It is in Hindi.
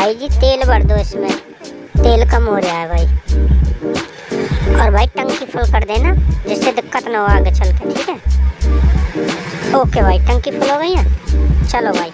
भाई जी तेल भर दो इसमें, तेल कम हो रहा है भाई। और भाई टंकी फुल कर देना जिससे दिक्कत ना हो आगे चल के, ठीक है। ओके भाई, टंकी फुल हो गई है, चलो भाई।